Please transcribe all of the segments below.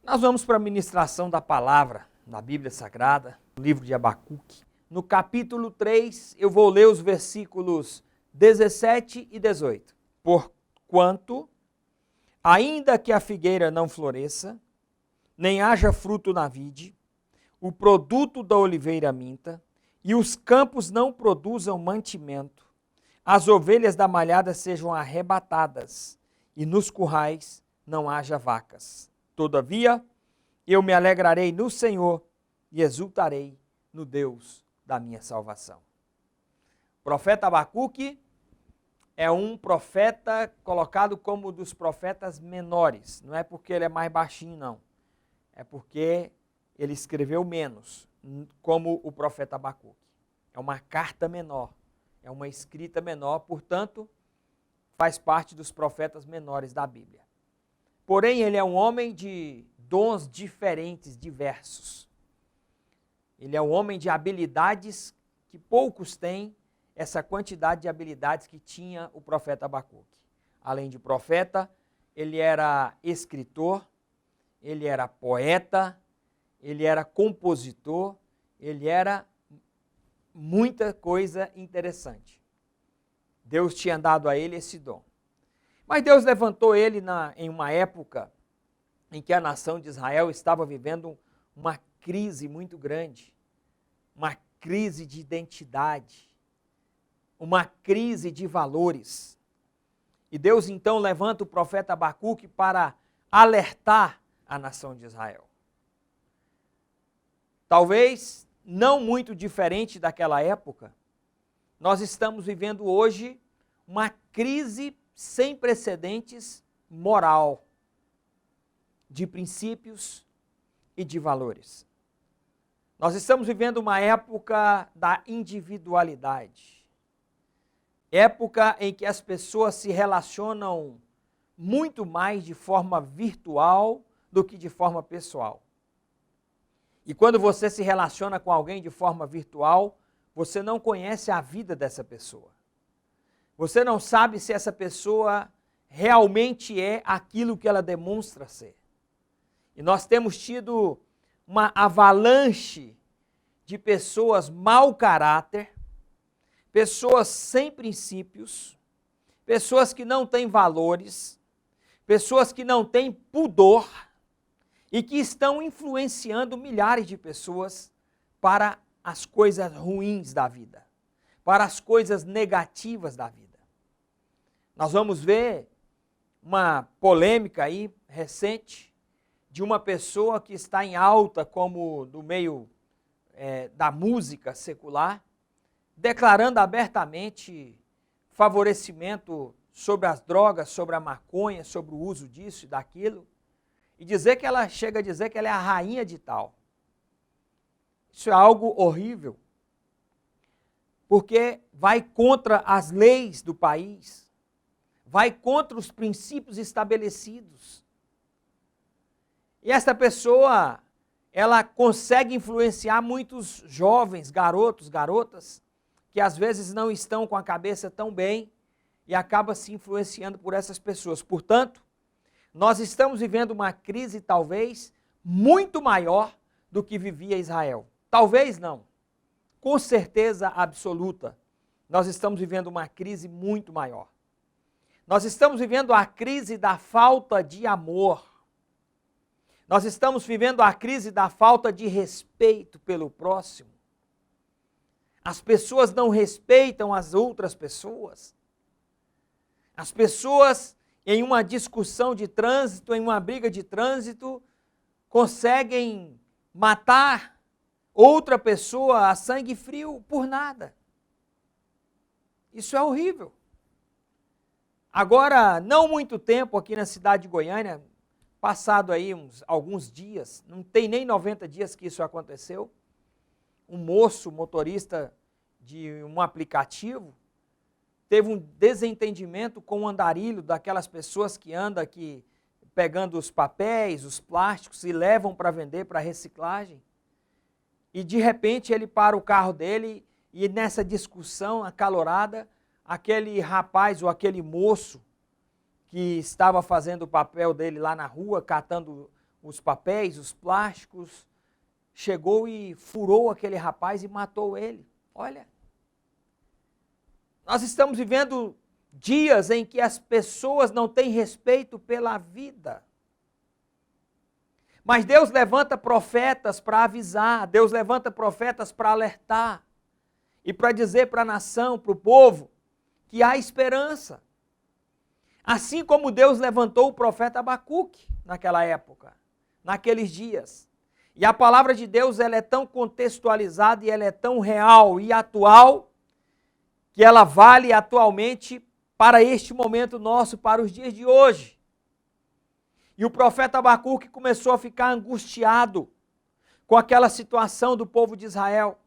Nós vamos para a ministração da palavra na Bíblia Sagrada, no livro de Abacuque. No capítulo 3, eu vou ler os versículos 17 e 18. Porquanto, ainda que a figueira não floresça, nem haja fruto na vide, o produto da oliveira minta, e os campos não produzam mantimento, as ovelhas da malhada sejam arrebatadas, e nos currais não haja vacas. Todavia, eu me alegrarei no Senhor e exultarei no Deus da minha salvação. O profeta Abacuque é um profeta colocado como dos profetas menores. Não é porque ele é mais baixinho, não. É porque ele escreveu menos, como o profeta Abacuque. É uma carta menor, é uma escrita menor, portanto, faz parte dos profetas menores da Bíblia. Porém, ele é um homem de dons diferentes, diversos. Ele é um homem de habilidades que poucos têm, essa quantidade de habilidades que tinha o profeta Abacuque. Além de profeta, ele era escritor, ele era poeta, ele era compositor, ele era muita coisa interessante. Deus tinha dado a ele esse dom. Mas Deus levantou ele em uma época em que a nação de Israel estava vivendo uma crise muito grande, uma crise de identidade, uma crise de valores. E Deus então levanta o profeta Abacuque para alertar a nação de Israel. Talvez não muito diferente daquela época, nós estamos vivendo hoje uma crise sem precedentes moral, de princípios e de valores. Nós estamos vivendo uma época da individualidade, época em que as pessoas se relacionam muito mais de forma virtual do que de forma pessoal. E quando você se relaciona com alguém de forma virtual, você não conhece a vida dessa pessoa. Você não sabe se essa pessoa realmente é aquilo que ela demonstra ser. E nós temos tido uma avalanche de pessoas mau caráter, pessoas sem princípios, pessoas que não têm valores, pessoas que não têm pudor e que estão influenciando milhares de pessoas para as coisas ruins da vida, para as coisas negativas da vida. Nós vamos ver uma polêmica aí recente de uma pessoa que está em alta como do meio da música secular, declarando abertamente favorecimento sobre as drogas, sobre a maconha, sobre o uso disso e daquilo, e dizer que ela chega a dizer que ela é a rainha de tal. Isso é algo horrível, porque vai contra as leis do país, vai contra os princípios estabelecidos. E essa pessoa, ela consegue influenciar muitos jovens, garotos, garotas, que às vezes não estão com a cabeça tão bem e acaba se influenciando por essas pessoas. Portanto, nós estamos vivendo uma crise talvez muito maior do que vivia Israel. Talvez não, com certeza absoluta, nós estamos vivendo uma crise muito maior. Nós estamos vivendo a crise da falta de amor. Nós estamos vivendo a crise da falta de respeito pelo próximo. As pessoas não respeitam as outras pessoas. As pessoas, em uma discussão de trânsito, em uma briga de trânsito, conseguem matar outra pessoa a sangue frio por nada. Isso é horrível. Agora, não muito tempo aqui na cidade de Goiânia, passado aí alguns dias, não tem nem 90 dias que isso aconteceu, um moço motorista de um aplicativo teve um desentendimento com o andarilho daquelas pessoas que andam aqui pegando os papéis, os plásticos e levam para vender para reciclagem. E de repente ele para o carro dele e nessa discussão acalorada, aquele rapaz ou aquele moço que estava fazendo o papel dele lá na rua, catando os papéis, os plásticos, chegou e furou aquele rapaz e matou ele. Olha, nós estamos vivendo dias em que as pessoas não têm respeito pela vida. Mas Deus levanta profetas para avisar, Deus levanta profetas para alertar e para dizer para a nação, para o povo, que há esperança. Assim como Deus levantou o profeta Abacuque naquela época, naqueles dias. E a palavra de Deus, ela é tão contextualizada e ela é tão real e atual, que ela vale atualmente para este momento nosso, para os dias de hoje. E o profeta Abacuque começou a ficar angustiado com aquela situação do povo de Israel,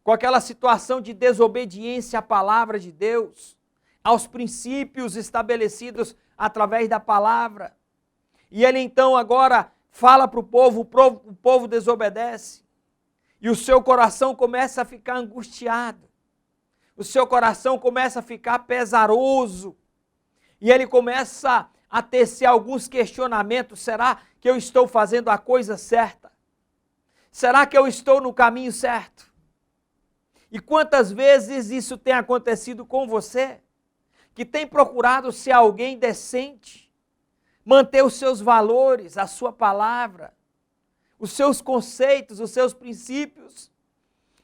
com aquela situação de desobediência à palavra de Deus, aos princípios estabelecidos através da palavra. E ele então agora fala para o povo desobedece, e o seu coração começa a ficar angustiado, o seu coração começa a ficar pesaroso, e ele começa a tecer alguns questionamentos: será que eu estou fazendo a coisa certa? Será que eu estou no caminho certo? E quantas vezes isso tem acontecido com você, que tem procurado ser alguém decente, manter os seus valores, a sua palavra, os seus conceitos, os seus princípios,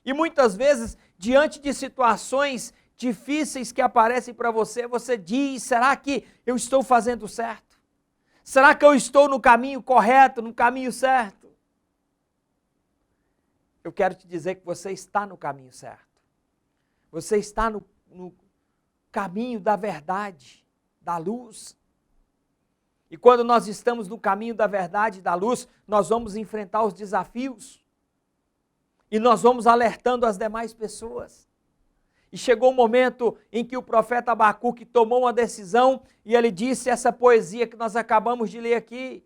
e muitas vezes, diante de situações difíceis que aparecem para você, você diz: será que eu estou fazendo certo? Será que eu estou no caminho correto, no caminho certo? Eu quero te dizer que você está no caminho certo. Você está no caminho da verdade, da luz. E quando nós estamos no caminho da verdade e da luz, nós vamos enfrentar os desafios. E nós vamos alertando as demais pessoas. E chegou um momento em que o profeta Abacuque tomou uma decisão e ele disse essa poesia que nós acabamos de ler aqui: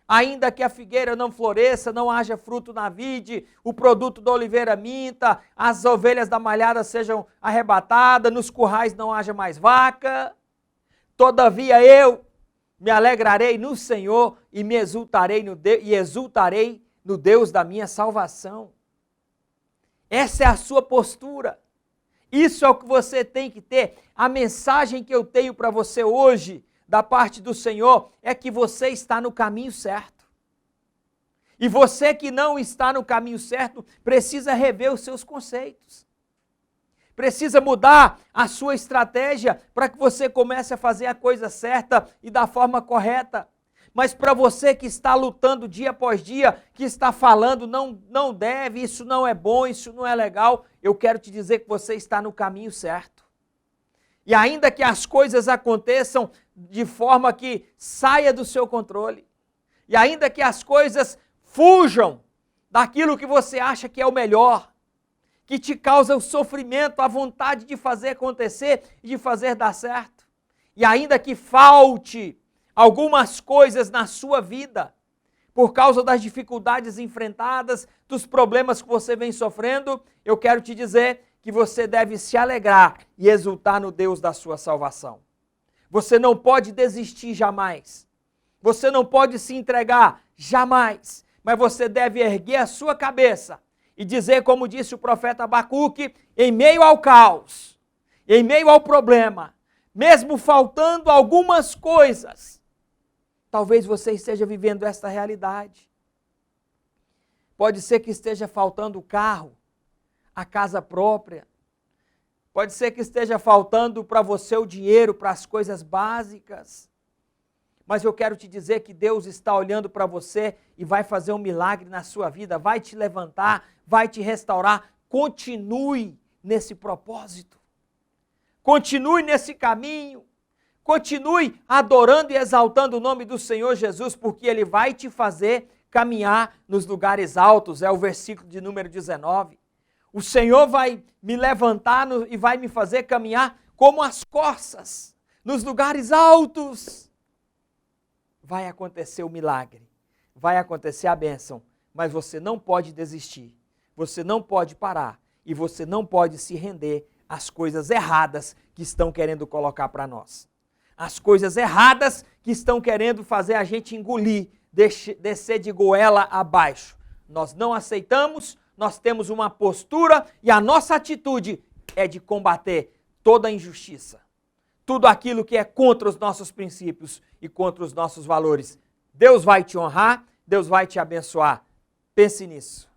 ainda que a figueira não floresça, não haja fruto na vide, o produto da oliveira minta, as ovelhas da malhada sejam arrebatadas, nos currais não haja mais vaca, todavia eu me alegrarei no Senhor e me exultarei no Deus da minha salvação. Essa é a sua postura. Isso é o que você tem que ter. A mensagem que eu tenho para você hoje, da parte do Senhor, é que você está no caminho certo. E você que não está no caminho certo, precisa rever os seus conceitos. Precisa mudar a sua estratégia para que você comece a fazer a coisa certa e da forma correta. Mas para você que está lutando dia após dia, que está falando não deve, isso não é bom, isso não é legal, eu quero te dizer que você está no caminho certo. E ainda que as coisas aconteçam de forma que saia do seu controle, e ainda que as coisas fujam daquilo que você acha que é o melhor, que te causa o sofrimento, a vontade de fazer acontecer e de fazer dar certo, e ainda que falte algumas coisas na sua vida, por causa das dificuldades enfrentadas, dos problemas que você vem sofrendo, eu quero te dizer que você deve se alegrar e exultar no Deus da sua salvação. Você não pode desistir jamais. Você não pode se entregar jamais. Mas você deve erguer a sua cabeça e dizer, como disse o profeta Abacuque, em meio ao caos, em meio ao problema, mesmo faltando algumas coisas, talvez você esteja vivendo esta realidade. Pode ser que esteja faltando o carro, a casa própria. Pode ser que esteja faltando para você o dinheiro para as coisas básicas. Mas eu quero te dizer que Deus está olhando para você e vai fazer um milagre na sua vida, vai te levantar, vai te restaurar. Continue nesse propósito. Continue nesse caminho. Continue adorando e exaltando o nome do Senhor Jesus, porque Ele vai te fazer caminhar nos lugares altos. É o versículo de número 19. O Senhor vai me levantar e vai me fazer caminhar como as corças, nos lugares altos. Vai acontecer o milagre, vai acontecer a bênção, mas você não pode desistir, você não pode parar e você não pode se render às coisas erradas que estão querendo colocar para nós. As coisas erradas que estão querendo fazer a gente engolir descer de goela abaixo. Nós não aceitamos, nós temos uma postura e a nossa atitude é de combater toda a injustiça. Tudo aquilo que é contra os nossos princípios e contra os nossos valores. Deus vai te honrar, Deus vai te abençoar. Pense nisso.